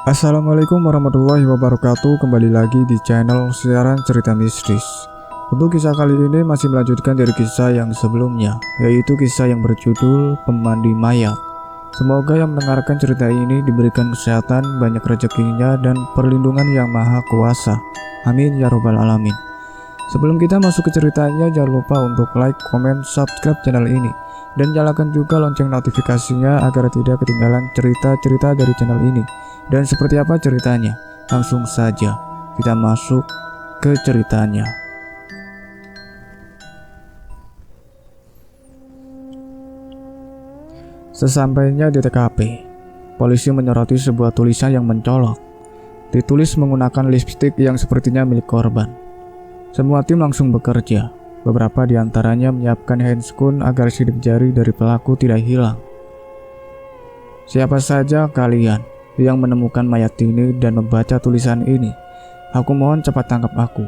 Assalamualaikum warahmatullahi wabarakatuh. Kembali lagi di channel siaran cerita mistis. Untuk kisah kali ini masih melanjutkan dari kisah yang sebelumnya, yaitu kisah yang berjudul Pemandi Mayat. Semoga yang mendengarkan cerita ini diberikan kesehatan, banyak rezekinya, dan perlindungan yang maha kuasa. Amin ya robbal alamin. Sebelum kita masuk ke ceritanya, jangan lupa untuk like, komen, subscribe channel ini, dan nyalakan juga lonceng notifikasinya agar tidak ketinggalan cerita-cerita dari channel ini. Dan seperti apa ceritanya? Langsung saja kita masuk ke ceritanya. Sesampainya di TKP, polisi menyoroti sebuah tulisan yang mencolok. Ditulis menggunakan lipstik yang sepertinya milik korban. Semua tim langsung bekerja. Beberapa di antaranya menyiapkan handscoon agar sidik jari dari pelaku tidak hilang. Siapa saja kalian yang menemukan mayat ini dan membaca tulisan ini, aku mohon cepat tangkap aku.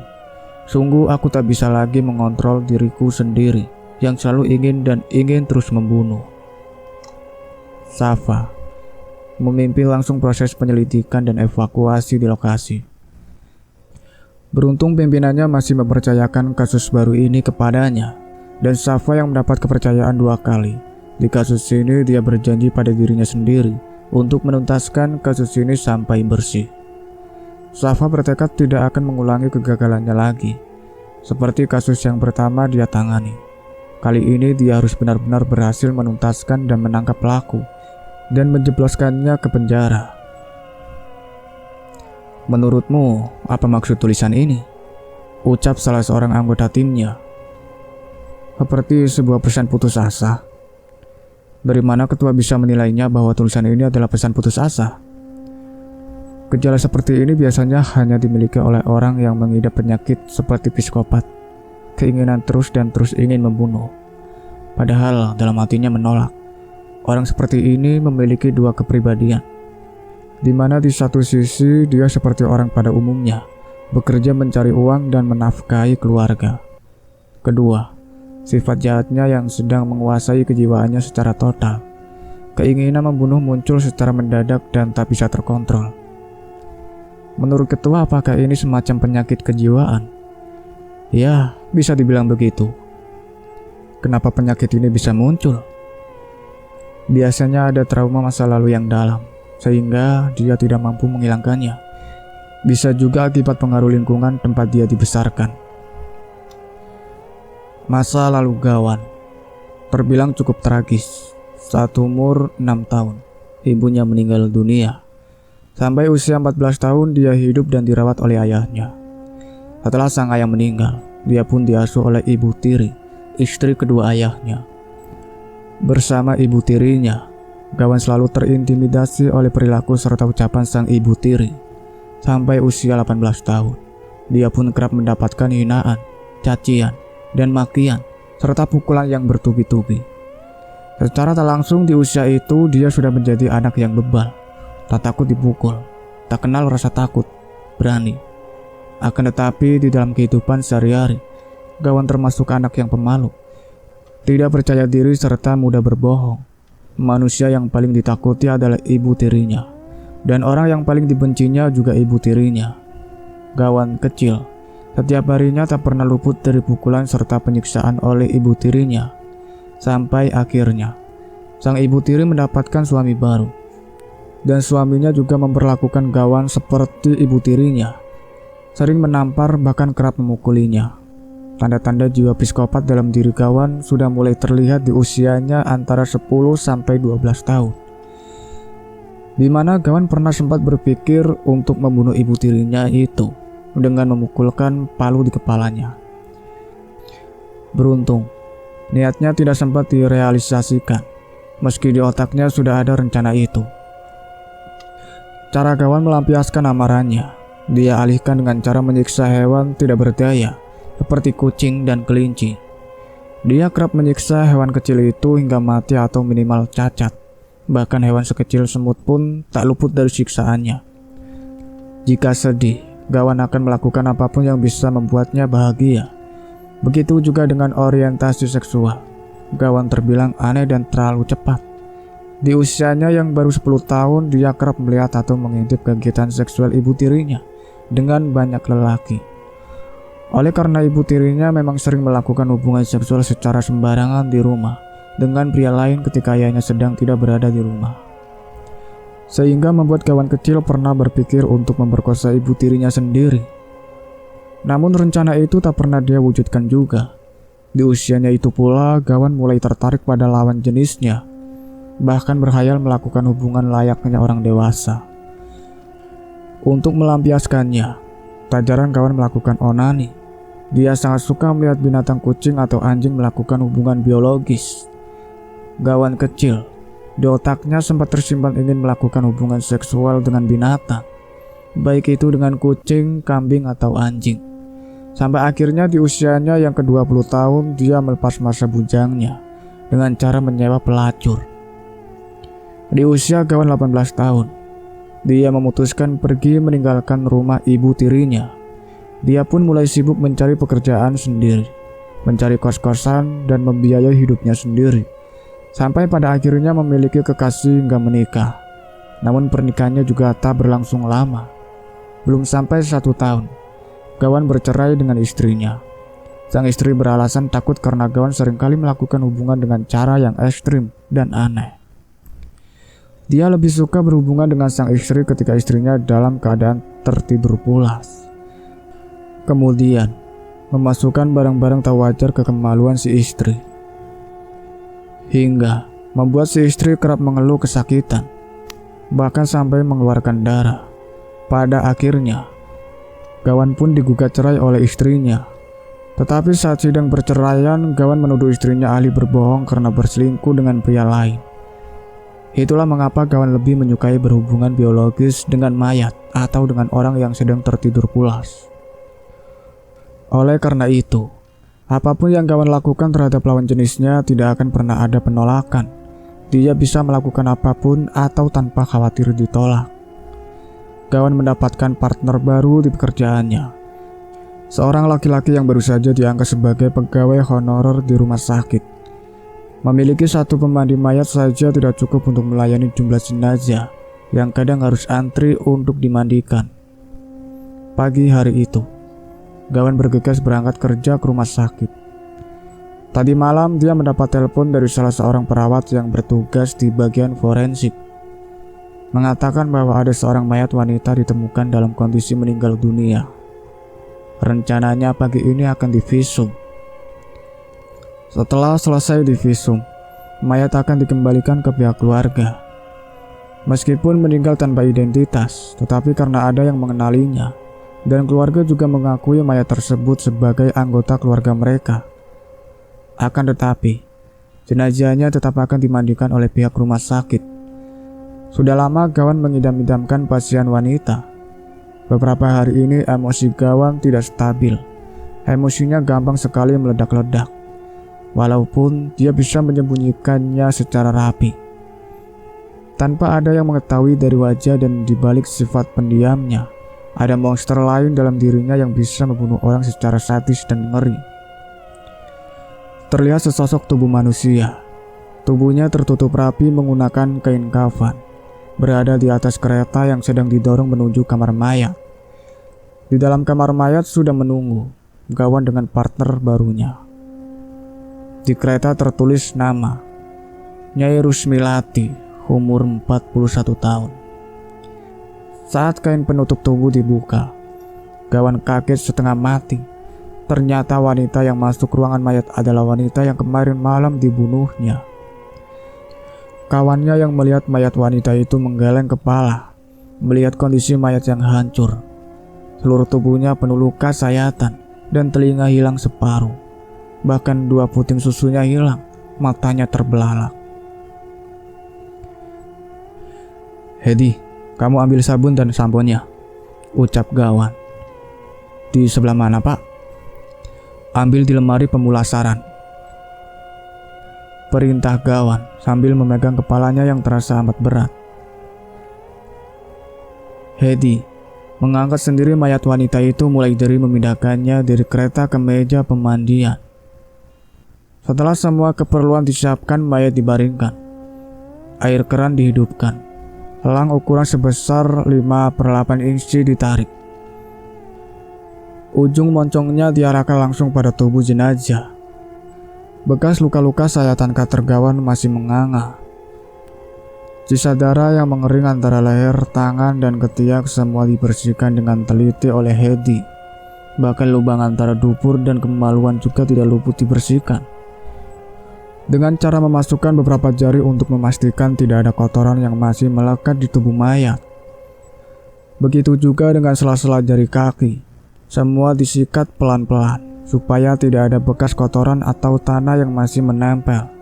Sungguh aku tak bisa lagi mengontrol diriku sendiri yang selalu ingin terus membunuh. Safa memimpin langsung proses penyelidikan dan evakuasi di lokasi. Beruntung pimpinannya masih mempercayakan kasus baru ini kepadanya, dan Safa yang mendapat kepercayaan 2 kali. Di kasus ini dia berjanji pada dirinya sendiri untuk menuntaskan kasus ini sampai bersih. Safa bertekad tidak akan mengulangi kegagalannya lagi. Seperti kasus yang pertama dia tangani, kali ini dia harus benar-benar berhasil menuntaskan dan menangkap pelaku dan menjebloskannya ke penjara. Menurutmu, apa maksud tulisan ini? Ucap salah seorang anggota timnya. Seperti sebuah pesan putus asa. Dari mana ketua bisa menilainya bahwa tulisan ini adalah pesan putus asa? Gejala seperti ini biasanya hanya dimiliki oleh orang yang mengidap penyakit seperti psikopat, keinginan terus dan terus ingin membunuh. Padahal dalam hatinya menolak. Orang seperti ini memiliki 2 kepribadian, di mana di satu sisi dia seperti orang pada umumnya, bekerja mencari uang dan menafkahi keluarga. Kedua, sifat jahatnya yang sedang menguasai kejiwaannya secara total. Keinginan membunuh muncul secara mendadak dan tak bisa terkontrol. Menurut ketua, apakah ini semacam penyakit kejiwaan? Ya, bisa dibilang begitu. Kenapa penyakit ini bisa muncul? Biasanya ada trauma masa lalu yang dalam, sehingga dia tidak mampu menghilangkannya. Bisa juga akibat pengaruh lingkungan tempat dia dibesarkan. Masa lalu Gawan terbilang cukup tragis. Saat umur 6 tahun, ibunya meninggal dunia. Sampai usia 14 tahun dia hidup dan dirawat oleh ayahnya. Setelah sang ayah meninggal, dia pun diasuh oleh ibu tiri, istri kedua ayahnya. Bersama ibu tirinya, Gawan selalu terintimidasi oleh perilaku serta ucapan sang ibu tiri. Sampai usia 18 tahun, dia pun kerap mendapatkan hinaan, cacian, dan makian, serta pukulan yang bertubi-tubi. Secara tak langsung di usia itu dia sudah menjadi anak yang bebal, tak takut dipukul, tak kenal rasa takut, berani. Akan tetapi di dalam kehidupan sehari-hari, Gawan termasuk anak yang pemalu, tidak percaya diri serta mudah berbohong. Manusia yang paling ditakuti adalah ibu tirinya, dan orang yang paling dibencinya juga ibu tirinya. Gawan kecil setiap harinya tak pernah luput dari pukulan serta penyiksaan oleh ibu tirinya. Sampai akhirnya sang ibu tiri mendapatkan suami baru, dan suaminya juga memperlakukan Gawan seperti ibu tirinya, sering menampar bahkan kerap memukulinya. Tanda-tanda jiwa psikopat dalam diri Gawan sudah mulai terlihat di usianya antara 10 sampai 12 tahun. Di mana Gawan pernah sempat berpikir untuk membunuh ibu tirinya itu dengan memukulkan palu di kepalanya. Beruntung, niatnya tidak sempat direalisasikan, meski di otaknya sudah ada rencana itu. Cara Gawan melampiaskan amarahnya, dia alihkan dengan cara menyiksa hewan tidak berdaya, seperti kucing dan kelinci. Dia kerap menyiksa hewan kecil itu hingga mati atau minimal cacat. Bahkan hewan sekecil semut pun tak luput dari siksaannya. Jika sedih, Gawan akan melakukan apapun yang bisa membuatnya bahagia. Begitu juga dengan orientasi seksual. Gawan terbilang aneh dan terlalu cepat. Di usianya yang baru 10 tahun, dia kerap melihat atau mengintip kegiatan seksual ibu tirinya dengan banyak lelaki. Oleh karena ibu tirinya memang sering melakukan hubungan seksual secara sembarangan di rumah dengan pria lain ketika ayahnya sedang tidak berada di rumah, sehingga membuat kawan kecil pernah berpikir untuk memperkosa ibu tirinya sendiri. Namun rencana itu tak pernah dia wujudkan juga. Di usianya itu pula, Gawan mulai tertarik pada lawan jenisnya, bahkan berkhayal melakukan hubungan layaknya orang dewasa. Untuk melampiaskannya, tak jarang Gawan melakukan onani. Dia sangat suka melihat binatang kucing atau anjing melakukan hubungan biologis. Gawan kecil, di otaknya sempat tersimpan ingin melakukan hubungan seksual dengan binatang, baik itu dengan kucing, kambing, atau anjing. Sampai akhirnya di usianya yang ke-20 tahun, dia melepas masa bujangnya dengan cara menyewa pelacur. Di usia Gawan 18 tahun, dia memutuskan pergi meninggalkan rumah ibu tirinya. Dia pun mulai sibuk mencari pekerjaan sendiri, mencari kos-kosan, dan membiayai hidupnya sendiri. Sampai pada akhirnya memiliki kekasih hingga menikah. Namun pernikahannya juga tak berlangsung lama. Belum sampai 1 tahun, Gawan bercerai dengan istrinya. Sang istri beralasan takut karena Gawan seringkali melakukan hubungan dengan cara yang ekstrim dan aneh. Dia lebih suka berhubungan dengan sang istri ketika istrinya dalam keadaan tertidur pulas. Kemudian, memasukkan barang-barang tak wajar ke kemaluan si istri, hingga membuat si istri kerap mengeluh kesakitan, bahkan sampai mengeluarkan darah. Pada akhirnya, Gawan pun digugat cerai oleh istrinya. Tetapi saat sidang perceraian, Gawan menuduh istrinya ahli berbohong karena berselingkuh dengan pria lain. Itulah mengapa Gawan lebih menyukai berhubungan biologis dengan mayat atau dengan orang yang sedang tertidur pulas. Oleh karena itu, apapun yang Gawan lakukan terhadap lawan jenisnya tidak akan pernah ada penolakan. Dia bisa melakukan apapun atau tanpa khawatir ditolak. Gawan mendapatkan partner baru di pekerjaannya. Seorang laki-laki yang baru saja diangkat sebagai pegawai honorer di rumah sakit. Memiliki 1 pemandi mayat saja tidak cukup untuk melayani jumlah jenazah yang kadang harus antri untuk dimandikan. Pagi hari itu, Gawan bergegas berangkat kerja ke rumah sakit. Tadi malam dia mendapat telepon dari salah seorang perawat yang bertugas di bagian forensik, mengatakan bahwa ada seorang mayat wanita ditemukan dalam kondisi meninggal dunia. Rencananya pagi ini akan divisum. Setelah selesai divisum, mayat akan dikembalikan ke pihak keluarga. Meskipun meninggal tanpa identitas, tetapi karena ada yang mengenalinya, dan keluarga juga mengakui mayat tersebut sebagai anggota keluarga mereka. Akan tetapi, jenazahnya tetap akan dimandikan oleh pihak rumah sakit. Sudah lama Gawan mengidam-idamkan pasien wanita. Beberapa hari ini emosi Gawan tidak stabil. Emosinya gampang sekali meledak-ledak, walaupun dia bisa menyembunyikannya secara rapi. Tanpa ada yang mengetahui dari wajah dan dibalik sifat pendiamnya, ada monster lain dalam dirinya yang bisa membunuh orang secara sadis dan ngeri. Terlihat sesosok tubuh manusia. Tubuhnya tertutup rapi menggunakan kain kafan, berada di atas kereta yang sedang didorong menuju kamar mayat. Di dalam kamar mayat sudah menunggu Gawan dengan partner barunya. Di kereta tertulis nama Nyai Rusmilati, umur 41 tahun. Saat kain penutup tubuh dibuka, Gawan kaget setengah mati. Ternyata wanita yang masuk ruangan mayat adalah wanita yang kemarin malam dibunuhnya. Kawannya yang melihat mayat wanita itu menggeleng kepala, melihat kondisi mayat yang hancur. Seluruh tubuhnya penuh luka sayatan dan telinga hilang separuh. Bahkan 2 puting susunya hilang, matanya terbelalak. "Hedi, kamu ambil sabun dan samponya," ucap Gawan. "Di sebelah mana, Pak?" "Ambil di lemari pemulasaran," perintah Gawan sambil memegang kepalanya yang terasa amat berat. Hedi mengangkat sendiri mayat wanita itu mulai dari memindahkannya dari kereta ke meja pemandian. Setelah semua keperluan disiapkan, mayat dibaringkan. Air keran dihidupkan. Elang ukuran sebesar 5/8 inci ditarik. Ujung moncongnya diarahkan langsung pada tubuh jenazah. Bekas luka-luka sayatan cutter Gawan masih menganga. Sisa darah yang mengering antara leher, tangan, dan ketiak semua dibersihkan dengan teliti oleh Hedi. Bahkan lubang antara dubur dan kemaluan juga tidak luput dibersihkan. Dengan cara memasukkan beberapa jari untuk memastikan tidak ada kotoran yang masih melekat di tubuh mayat. Begitu juga dengan sela-sela jari kaki. Semua disikat pelan-pelan supaya tidak ada bekas kotoran atau tanah yang masih menempel.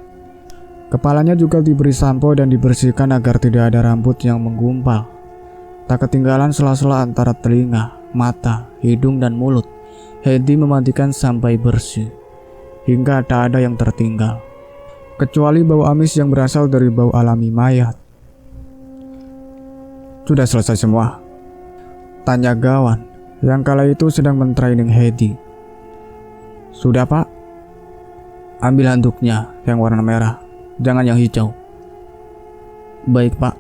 Kepalanya juga diberi sampo dan dibersihkan agar tidak ada rambut yang menggumpal. Tak ketinggalan sela-sela antara telinga, mata, hidung, dan mulut. Hedi memandikan sampai bersih, hingga tak ada yang tertinggal, kecuali bau amis yang berasal dari bau alami mayat. "Sudah selesai semua?" tanya Gawan, yang kala itu sedang mentraining Hedi. "Sudah, Pak." "Ambil handuknya yang warna merah, jangan yang hijau." "Baik, Pak."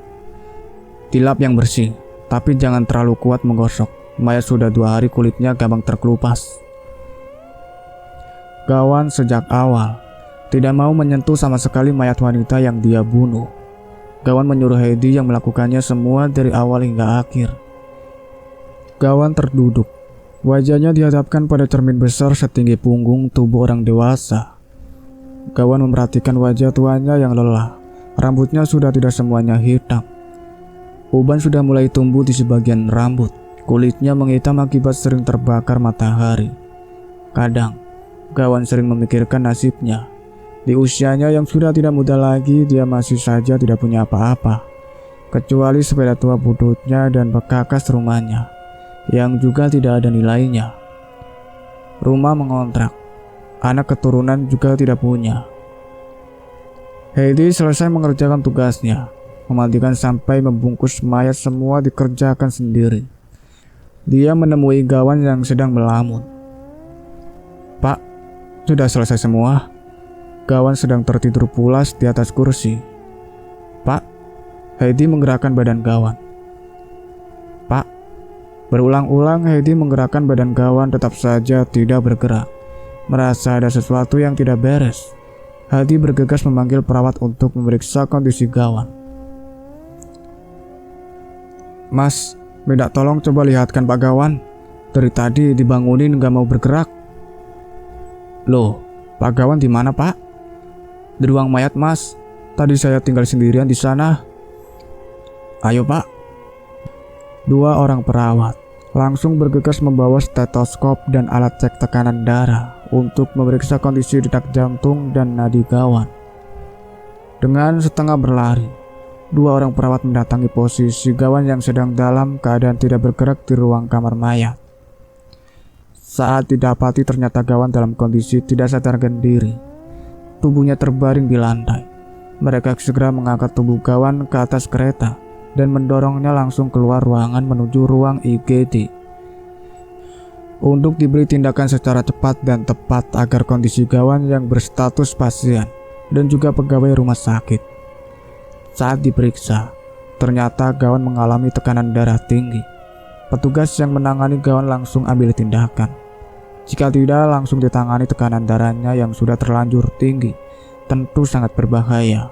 "Tilap yang bersih, tapi jangan terlalu kuat menggosok. Mayat sudah 2 hari kulitnya gampang terkelupas." Gawan sejak awal tidak mau menyentuh sama sekali mayat wanita yang dia bunuh. Gawan menyuruh Hedi yang melakukannya semua dari awal hingga akhir. Gawan terduduk. Wajahnya dihadapkan pada cermin besar setinggi punggung tubuh orang dewasa. Gawan memperhatikan wajah tuanya yang lelah. Rambutnya sudah tidak semuanya hitam. Uban sudah mulai tumbuh di sebagian rambut. Kulitnya menghitam akibat sering terbakar matahari. Kadang, Gawan sering memikirkan nasibnya. Di usianya yang sudah tidak muda lagi, dia masih saja tidak punya apa-apa, kecuali sepeda tua bututnya dan bekakas rumahnya, yang juga tidak ada nilainya. Rumah mengontrak, anak keturunan juga tidak punya. Hedi selesai mengerjakan tugasnya, memandikan sampai membungkus mayat semua dikerjakan sendiri. Dia menemui Gawan yang sedang melamun. "Pak, sudah selesai semua?" Gawan sedang tertidur pulas di atas kursi. "Pak." Hedi menggerakkan badan Gawan. "Pak." Berulang-ulang Hedi menggerakkan badan Gawan, tetap saja tidak bergerak. Merasa ada sesuatu yang tidak beres. Hedi bergegas memanggil perawat untuk memeriksa kondisi Gawan. "Mas, minta tolong coba lihatkan Pak Gawan. Dari tadi dibangunin gak mau bergerak." "Loh, Pak Gawan di mana, Pak?" "Di ruang mayat, Mas. Tadi saya tinggal sendirian di sana." "Ayo, Pak." 2 orang perawat langsung bergegas membawa stetoskop dan alat cek tekanan darah untuk memeriksa kondisi detak jantung dan nadi Gawan. Dengan setengah berlari, 2 orang perawat mendatangi posisi Gawan yang sedang dalam keadaan tidak bergerak di ruang kamar mayat. Saat didapati ternyata Gawan dalam kondisi tidak sadarkan diri. Tubuhnya terbaring di lantai. Mereka segera mengangkat tubuh Gawan ke atas kereta dan mendorongnya langsung keluar ruangan menuju ruang IGD untuk diberi tindakan secara cepat dan tepat agar kondisi Gawan yang berstatus pasien dan juga pegawai rumah sakit. Saat diperiksa, ternyata Gawan mengalami tekanan darah tinggi. Petugas yang menangani Gawan langsung ambil tindakan. Jika tidak langsung ditangani, tekanan darahnya yang sudah terlanjur tinggi tentu sangat berbahaya.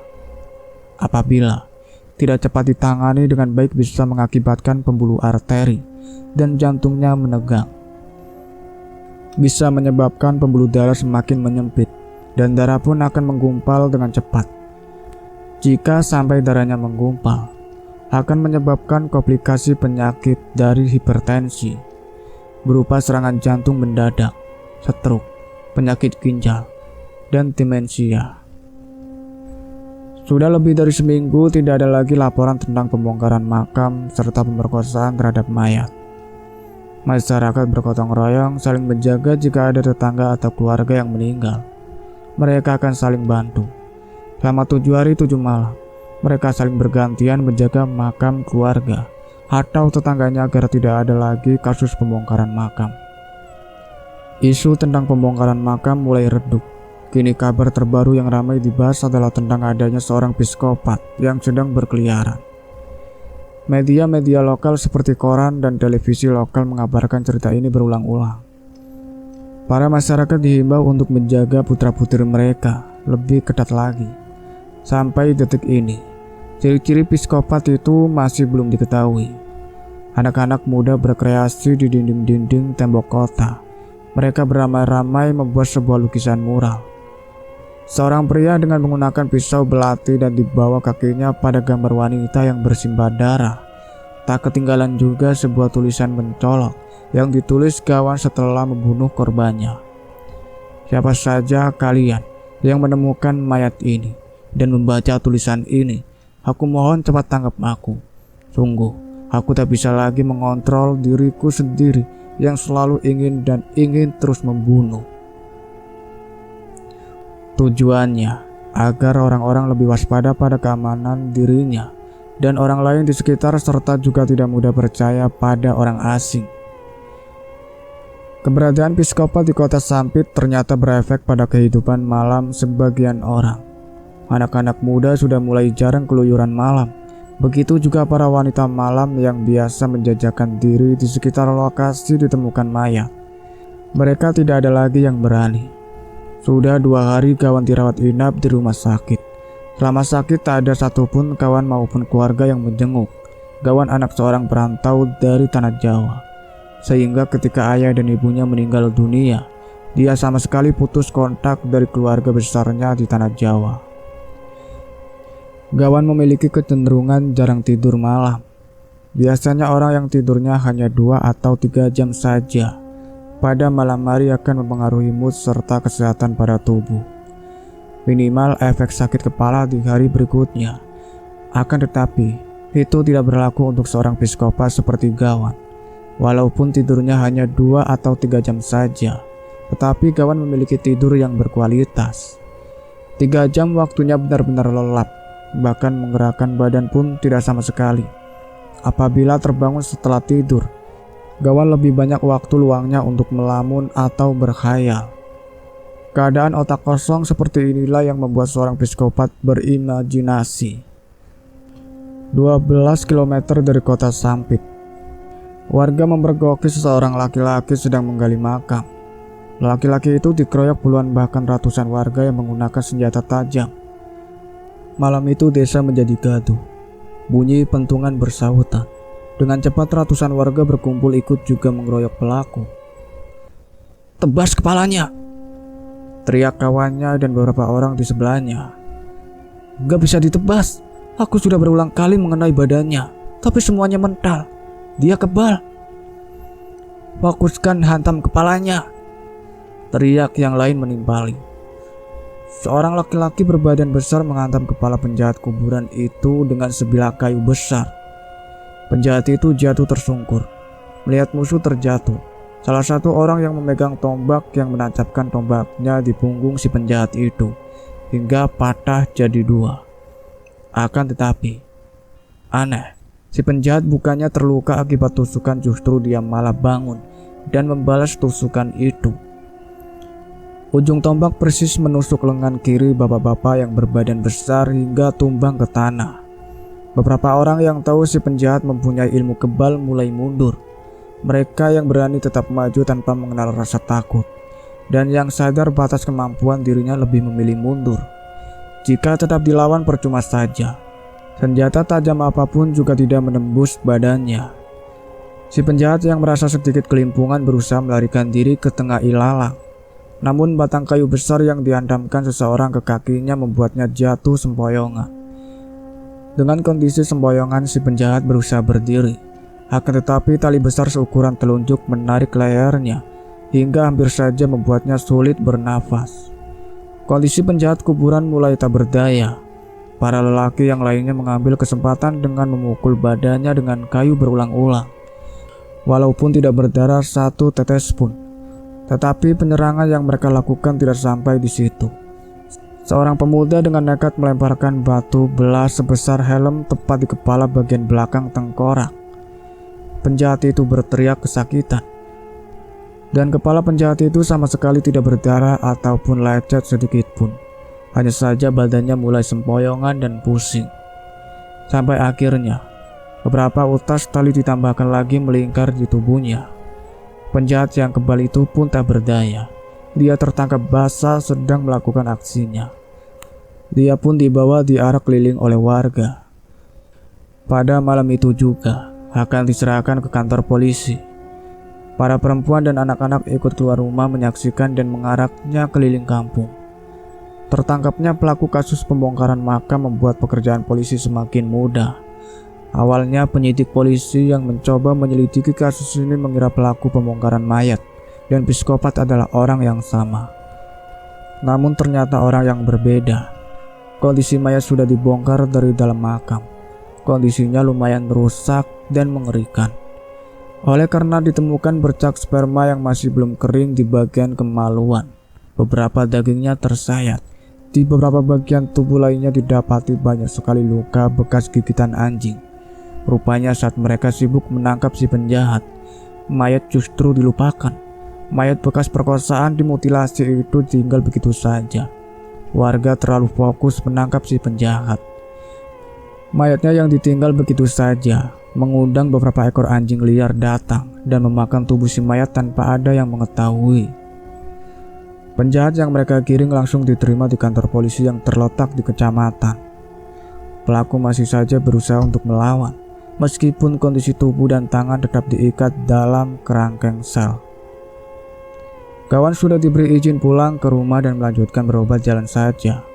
Apabila tidak cepat ditangani dengan baik, bisa mengakibatkan pembuluh arteri dan jantungnya menegang. Bisa menyebabkan pembuluh darah semakin menyempit dan darah pun akan menggumpal dengan cepat. Jika sampai darahnya menggumpal, akan menyebabkan komplikasi penyakit dari hipertensi berupa serangan jantung mendadak, stroke, penyakit ginjal, dan demensia. Sudah lebih dari seminggu tidak ada lagi laporan tentang pembongkaran makam serta pemerkosaan terhadap mayat. Masyarakat bergotong royong saling menjaga jika ada tetangga atau keluarga yang meninggal. Mereka akan saling bantu. Selama 7 hari 7 malam, mereka saling bergantian menjaga makam keluarga atau tetangganya agar tidak ada lagi kasus pembongkaran makam. Isu tentang pembongkaran makam mulai redup Kini kabar terbaru yang ramai dibahas adalah tentang adanya seorang psikopat yang sedang berkeliaran. Media-media lokal seperti koran dan televisi lokal mengabarkan cerita ini berulang-ulang. Para masyarakat dihimbau untuk menjaga putra-putri mereka lebih ketat lagi. Sampai detik ini, ciri-ciri psikopat itu masih belum diketahui. Anak-anak muda berkreasi di dinding-dinding tembok kota. Mereka beramai-ramai membuat sebuah lukisan mural. Seorang pria dengan menggunakan pisau belati dan di bawah kakinya pada gambar wanita yang bersimbah darah. Tak ketinggalan juga sebuah tulisan mencolok yang ditulis Gawan setelah membunuh korbannya. Siapa saja kalian yang menemukan mayat ini dan membaca tulisan ini, aku mohon cepat tangkap aku. Sungguh, aku tak bisa lagi mengontrol diriku sendiri yang selalu ingin terus membunuh. Tujuannya agar orang-orang lebih waspada pada keamanan dirinya dan orang lain di sekitar, serta juga tidak mudah percaya pada orang asing. Keberadaan psikopat di kota Sampit ternyata berefek pada kehidupan malam sebagian orang. Anak-anak muda sudah mulai jarang keluyuran malam. Begitu juga para wanita malam yang biasa menjajakan diri di sekitar lokasi ditemukan mayat. Mereka tidak ada lagi yang berani. Sudah 2 hari Gawan dirawat inap di rumah sakit. Selama sakit tak ada satupun kawan maupun keluarga yang menjenguk. Gawan anak seorang perantau dari tanah Jawa. Sehingga ketika ayah dan ibunya meninggal dunia, dia sama sekali putus kontak dari keluarga besarnya di tanah Jawa. Gawan memiliki kecenderungan jarang tidur malam. Biasanya orang yang tidurnya hanya 2 atau 3 jam saja. Pada malam hari akan mempengaruhi mood serta kesehatan pada tubuh. Minimal efek sakit kepala di hari berikutnya. Akan tetapi, itu tidak berlaku untuk seorang psikopat seperti Gawan. Walaupun tidurnya hanya 2 atau 3 jam saja, tetapi Gawan memiliki tidur yang berkualitas. 3 jam waktunya benar-benar lelap, bahkan menggerakkan badan pun tidak sama sekali. Apabila terbangun setelah tidur, Gawan lebih banyak waktu luangnya untuk melamun atau berkhayal. Keadaan otak kosong seperti inilah yang membuat seorang psikopat berimajinasi. 12 km dari kota Sampit, warga memergoki seseorang laki-laki sedang menggali makam. Laki-laki itu dikeroyok puluhan bahkan ratusan warga yang menggunakan senjata tajam. Malam itu desa menjadi gaduh. Bunyi pentungan bersahutan. Dengan cepat ratusan warga berkumpul ikut juga mengeroyok pelaku. "Tebas kepalanya!" teriak kawannya dan beberapa orang di sebelahnya. "Gak bisa ditebas. Aku sudah berulang kali mengenai badannya, tapi semuanya mental. Dia kebal." "Fokuskan, hantam kepalanya!" teriak yang lain menimpali. Seorang laki-laki berbadan besar menghantam kepala penjahat kuburan itu dengan sebilah kayu besar. Penjahat itu jatuh tersungkur. Melihat musuh terjatuh, salah satu orang yang memegang tombak yang menancapkan tombaknya di punggung si penjahat itu hingga patah jadi 2. Akan tetapi, aneh, si penjahat bukannya terluka akibat tusukan, justru dia malah bangun dan membalas tusukan itu. Ujung tombak persis menusuk lengan kiri bapak-bapak yang berbadan besar hingga tumbang ke tanah. Beberapa orang yang tahu si penjahat mempunyai ilmu kebal mulai mundur. Mereka yang berani tetap maju tanpa mengenal rasa takut, dan yang sadar batas kemampuan dirinya lebih memilih mundur. Jika tetap dilawan percuma saja. Senjata tajam apapun juga tidak menembus badannya. Si penjahat yang merasa sedikit kelimpungan berusaha melarikan diri ke tengah ilalang. Namun batang kayu besar yang dihantamkan seseorang ke kakinya membuatnya jatuh sempoyongan. Dengan kondisi sempoyongan, si penjahat berusaha berdiri. Akan tetapi tali besar seukuran telunjuk menarik lehernya hingga hampir saja membuatnya sulit bernafas. Kondisi penjahat kuburan mulai tak berdaya. Para lelaki yang lainnya mengambil kesempatan dengan memukul badannya dengan kayu berulang-ulang. Walaupun tidak berdarah satu tetes pun, tetapi penyerangan yang mereka lakukan tidak sampai di situ. Seorang pemuda dengan nekat melemparkan batu belas sebesar helm tepat di kepala bagian belakang tengkorak. Penjahat itu berteriak kesakitan. Dan kepala penjahat itu sama sekali tidak berdarah ataupun lecet sedikit pun. Hanya saja badannya mulai sempoyongan dan pusing. Sampai akhirnya, beberapa utas tali ditambahkan lagi melingkar di tubuhnya. Penjahat yang kebal itu pun tak berdaya. Dia tertangkap basah sedang melakukan aksinya. Dia pun dibawa diarak keliling oleh warga. Pada malam itu juga akan diserahkan ke kantor polisi. Para perempuan dan anak-anak ikut keluar rumah menyaksikan dan mengaraknya keliling kampung. Tertangkapnya pelaku kasus pembongkaran makam membuat pekerjaan polisi semakin mudah. Awalnya penyidik polisi yang mencoba menyelidiki kasus ini mengira pelaku pembongkaran mayat dan psikopat adalah orang yang sama. Namun ternyata orang yang berbeda. Kondisi mayat sudah dibongkar dari dalam makam. Kondisinya lumayan rusak dan mengerikan. Oleh karena ditemukan bercak sperma yang masih belum kering di bagian kemaluan. Beberapa dagingnya tersayat. Di beberapa bagian tubuh lainnya didapati banyak sekali luka bekas gigitan anjing. Rupanya saat mereka sibuk menangkap si penjahat, mayat justru dilupakan. Mayat bekas perkosaan dimutilasi itu tinggal begitu saja. Warga terlalu fokus menangkap si penjahat. Mayatnya yang ditinggal begitu saja mengundang beberapa ekor anjing liar datang dan memakan tubuh si mayat tanpa ada yang mengetahui. Penjahat yang mereka giring langsung diterima di kantor polisi yang terletak di kecamatan. Pelaku masih saja berusaha untuk melawan, meskipun kondisi tubuh dan tangan tetap diikat dalam kerangkeng sel. Kawan sudah diberi izin pulang ke rumah dan melanjutkan berobat jalan saja.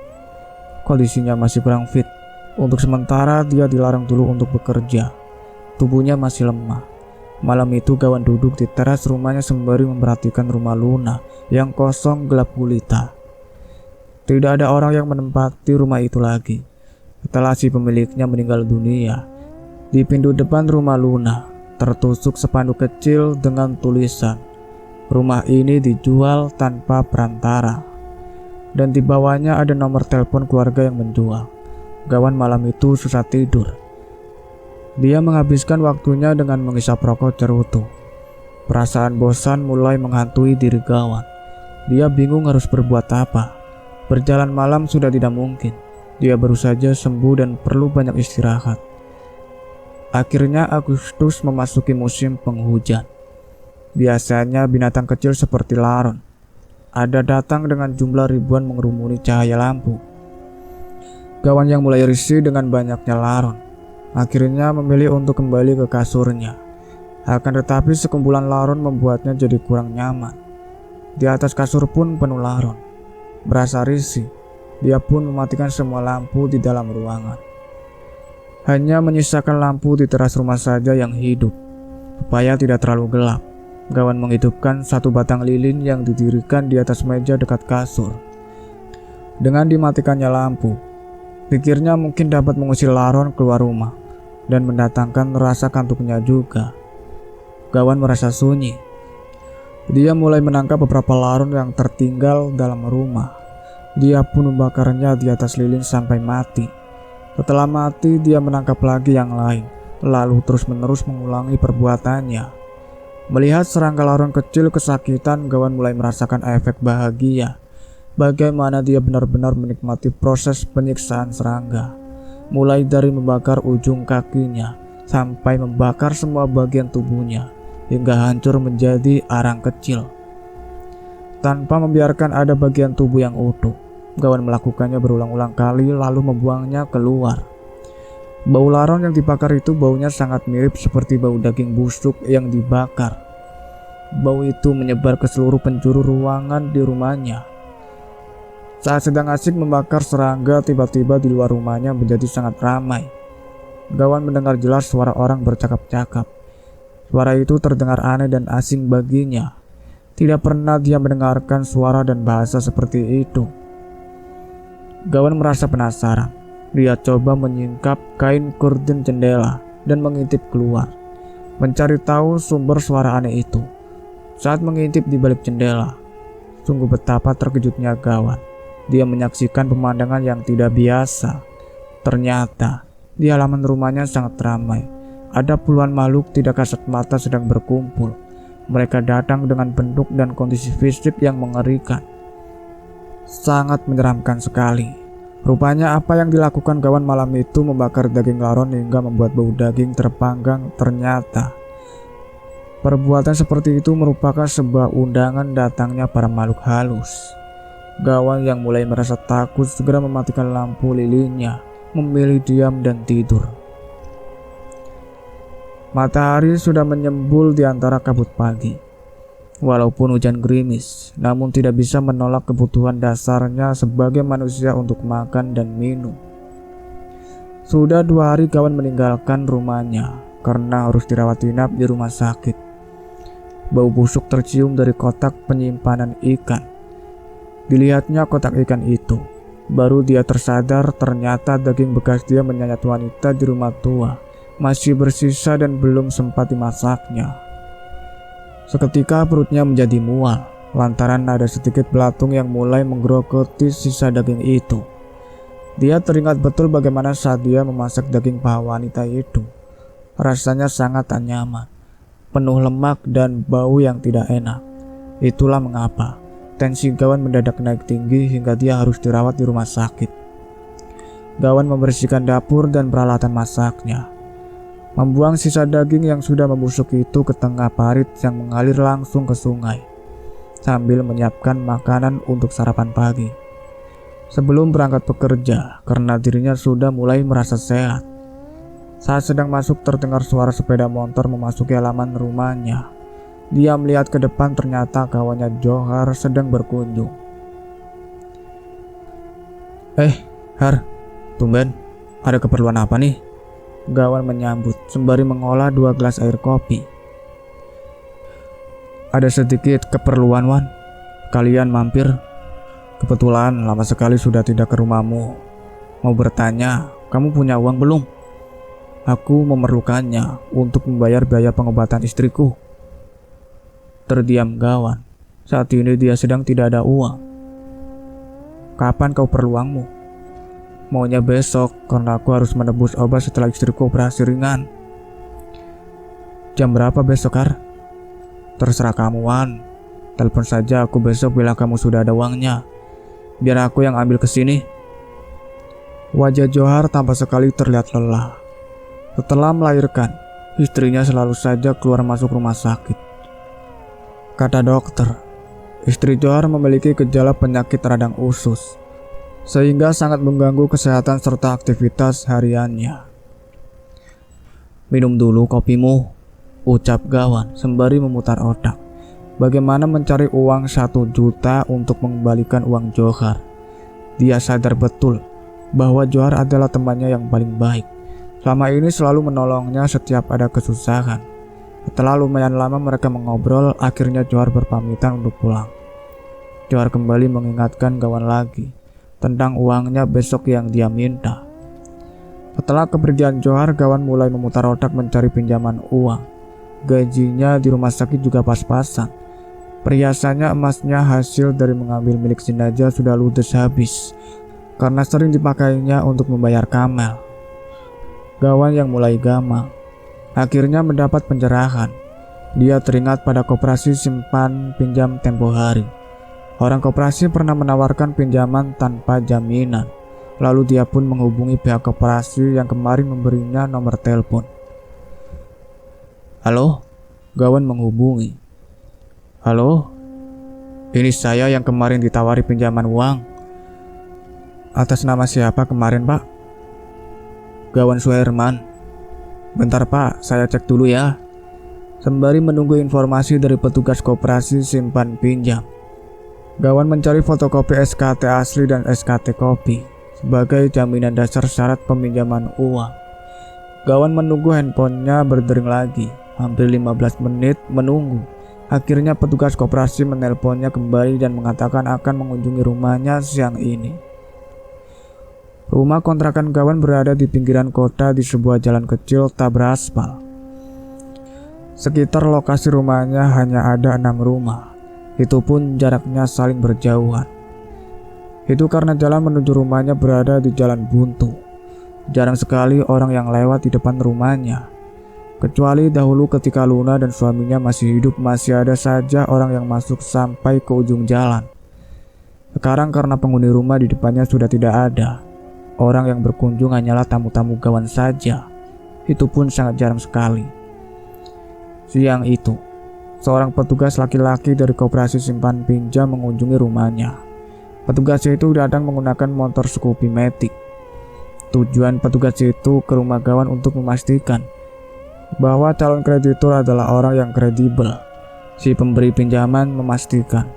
Kondisinya masih kurang fit. Untuk sementara dia dilarang dulu untuk bekerja. Tubuhnya masih lemah. Malam itu Gawan duduk di teras rumahnya sembari memperhatikan rumah Luna yang kosong gelap gulita. Tidak ada orang yang menempati rumah itu lagi. Setelah si pemiliknya meninggal dunia, di pintu depan rumah Luna tertusuk spanduk kecil dengan tulisan, "Rumah ini dijual tanpa perantara." Dan di bawahnya ada nomor telepon keluarga yang menjual. Gawan malam itu susah tidur. Dia menghabiskan waktunya dengan menghisap rokok cerutu. Perasaan bosan mulai menghantui diri Gawan. Dia bingung harus berbuat apa. Berjalan malam sudah tidak mungkin. Dia baru saja sembuh dan perlu banyak istirahat. Akhirnya Agustus memasuki musim penghujan. Biasanya binatang kecil seperti laron ada datang dengan jumlah ribuan mengerumuni cahaya lampu. Gawan yang mulai risih dengan banyaknya laron akhirnya memilih untuk kembali ke kasurnya. Akan tetapi sekumpulan laron membuatnya jadi kurang nyaman. Di atas kasur pun penuh laron. Berasa risih, dia pun mematikan semua lampu di dalam ruangan. Hanya menyisakan lampu di teras rumah saja yang hidup. Supaya tidak terlalu gelap, Gawan menghidupkan satu batang lilin yang didirikan di atas meja dekat kasur. Dengan dimatikannya lampu, pikirnya mungkin dapat mengusir laron keluar rumah dan mendatangkan rasa kantuknya juga. Gawan merasa sunyi. Dia mulai menangkap beberapa laron yang tertinggal dalam rumah. Dia pun membakarnya di atas lilin sampai mati. Setelah mati, dia menangkap lagi yang lain, lalu terus-menerus mengulangi perbuatannya. Melihat serangga laron kecil kesakitan, Gawan mulai merasakan efek bahagia. Bagaimana dia benar-benar menikmati proses penyiksaan serangga. Mulai dari membakar ujung kakinya sampai membakar semua bagian tubuhnya hingga hancur menjadi arang kecil. Tanpa membiarkan ada bagian tubuh yang utuh, Gawan melakukannya berulang-ulang kali lalu membuangnya keluar. Bau laron yang dibakar itu baunya sangat mirip seperti bau daging busuk yang dibakar. Bau itu menyebar ke seluruh penjuru ruangan di rumahnya. Saat sedang asik membakar serangga, tiba-tiba di luar rumahnya menjadi sangat ramai. Gawan mendengar jelas suara orang bercakap-cakap. Suara itu terdengar aneh dan asing baginya. Tidak pernah dia mendengarkan suara dan bahasa seperti itu. Gawan merasa penasaran. Dia coba menyingkap kain kurdin jendela dan mengintip keluar, mencari tahu sumber suara aneh itu. Saat mengintip di balik jendela, sungguh betapa terkejutnya Gawan. Dia menyaksikan pemandangan yang tidak biasa. Ternyata di halaman rumahnya sangat ramai. Ada puluhan makhluk tidak kasat mata sedang berkumpul. Mereka datang dengan bentuk dan kondisi fisik yang mengerikan. Sangat menyeramkan sekali. Rupanya apa yang dilakukan Gawan malam itu membakar daging laron hingga membuat bau daging terpanggang. Ternyata perbuatan seperti itu merupakan sebuah undangan datangnya para makhluk halus. Gawan yang mulai merasa takut segera mematikan lampu lilinnya, memilih diam dan tidur. Matahari sudah menyembul di antara kabut pagi. Walaupun hujan gerimis, namun tidak bisa menolak kebutuhan dasarnya sebagai manusia untuk makan dan minum. Sudah 2 hari Gawan meninggalkan rumahnya karena harus dirawat inap di rumah sakit. Bau busuk tercium dari kotak penyimpanan ikan. Dilihatnya kotak ikan itu, baru dia tersadar ternyata daging bekas dia menyayat wanita di rumah tua masih bersisa dan belum sempat dimasaknya. Seketika perutnya menjadi mual lantaran ada sedikit belatung yang mulai menggerogoti sisa daging itu. Dia teringat betul bagaimana saat dia memasak daging paha wanita itu. Rasanya sangat tak nyaman, penuh lemak dan bau yang tidak enak. Itulah mengapa tensi Gawan mendadak naik tinggi hingga dia harus dirawat di rumah sakit. Gawan membersihkan dapur dan peralatan masaknya, membuang sisa daging yang sudah membusuk itu ke tengah parit yang mengalir langsung ke sungai, sambil menyiapkan makanan untuk sarapan pagi. Sebelum berangkat bekerja, karena dirinya sudah mulai merasa sehat. Saat sedang masuk terdengar suara sepeda motor memasuki halaman rumahnya. Dia melihat ke depan, ternyata kawannya Johar sedang berkunjung. Har, tumben, ada keperluan apa nih? Gawan menyambut sembari mengolah 2 gelas air kopi. Ada sedikit keperluan, Wan. Kalian mampir. Kebetulan lama sekali sudah tidak ke rumahmu. Mau bertanya, kamu punya uang belum? Aku memerlukannya untuk membayar biaya pengobatan istriku. Terdiam Gawan. Saat ini dia sedang tidak ada uang. Kapan kau perlu uangmu? Maunya besok, karena aku harus menebus obat setelah istriku operasi ringan. Jam berapa besok, Har? Terserah kamu, Wan. Telepon saja aku besok bilang kamu sudah ada uangnya. Biar aku yang ambil ke sini. Wajah Johar tampak sekali terlihat lelah. Setelah melahirkan, istrinya selalu saja keluar masuk rumah sakit. Kata dokter, istri Johar memiliki gejala penyakit radang usus, sehingga sangat mengganggu kesehatan serta aktivitas hariannya. Minum dulu kopimu, ucap Gawan sembari memutar otak. Bagaimana mencari uang 1 juta untuk mengembalikan uang Johar. Dia sadar betul bahwa Johar adalah temannya yang paling baik. Selama ini selalu menolongnya setiap ada kesusahan. Setelah lumayan lama mereka mengobrol, akhirnya Johar berpamitan untuk pulang. Johar kembali mengingatkan Gawan lagi tentang uangnya besok yang dia minta. Setelah kepergian Johar, Gawan mulai memutar otak mencari pinjaman uang. Gajinya di rumah sakit juga pas-pasan. Perhiasannya emasnya hasil dari mengambil milik jenazah sudah ludes habis karena sering dipakainya untuk membayar Kamel. Gawan yang mulai gamang akhirnya mendapat pencerahan. Dia teringat pada koperasi simpan pinjam tempo hari. Orang koperasi pernah menawarkan pinjaman tanpa jaminan. Lalu dia pun menghubungi pihak koperasi yang kemarin memberinya nomor telepon. Halo, Gawan menghubungi. Halo, ini saya yang kemarin ditawari pinjaman uang. Atas nama siapa kemarin, Pak? Gawan Suherman. Bentar, Pak, saya cek dulu ya. Sembari menunggu informasi dari petugas koperasi simpan pinjam, Gawan mencari fotokopi SKT asli dan SKT kopi sebagai jaminan dasar syarat peminjaman uang. Gawan menunggu handphonenya berdering lagi. Hampir 15 menit menunggu. Akhirnya petugas koperasi menelponnya kembali dan mengatakan akan mengunjungi rumahnya siang ini. Rumah kontrakan Gawan berada di pinggiran kota di sebuah jalan kecil tak beraspal. Sekitar lokasi rumahnya hanya ada 6 rumah. Itu pun jaraknya saling berjauhan. Itu karena jalan menuju rumahnya berada di jalan buntu. Jarang sekali orang yang lewat di depan rumahnya. Kecuali dahulu ketika Luna dan suaminya masih hidup, masih ada saja orang yang masuk sampai ke ujung jalan. Sekarang karena penghuni rumah di depannya sudah tidak ada, orang yang berkunjung hanyalah tamu-tamu gawan saja. Itu pun sangat jarang sekali. Siang itu, seorang petugas laki-laki dari koperasi simpan pinjam mengunjungi rumahnya. Petugas itu datang menggunakan motor Scoopy Matic. Tujuan petugas itu ke rumah gawan untuk memastikan bahwa calon kreditur adalah orang yang kredibel. Si pemberi pinjaman memastikan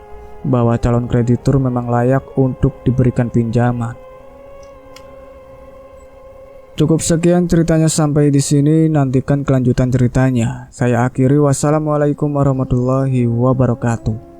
bahwa calon kreditur memang layak untuk diberikan pinjaman. Cukup sekian ceritanya sampai di sini, nantikan kelanjutan ceritanya. Saya akhiri, wassalamualaikum warahmatullahi wabarakatuh.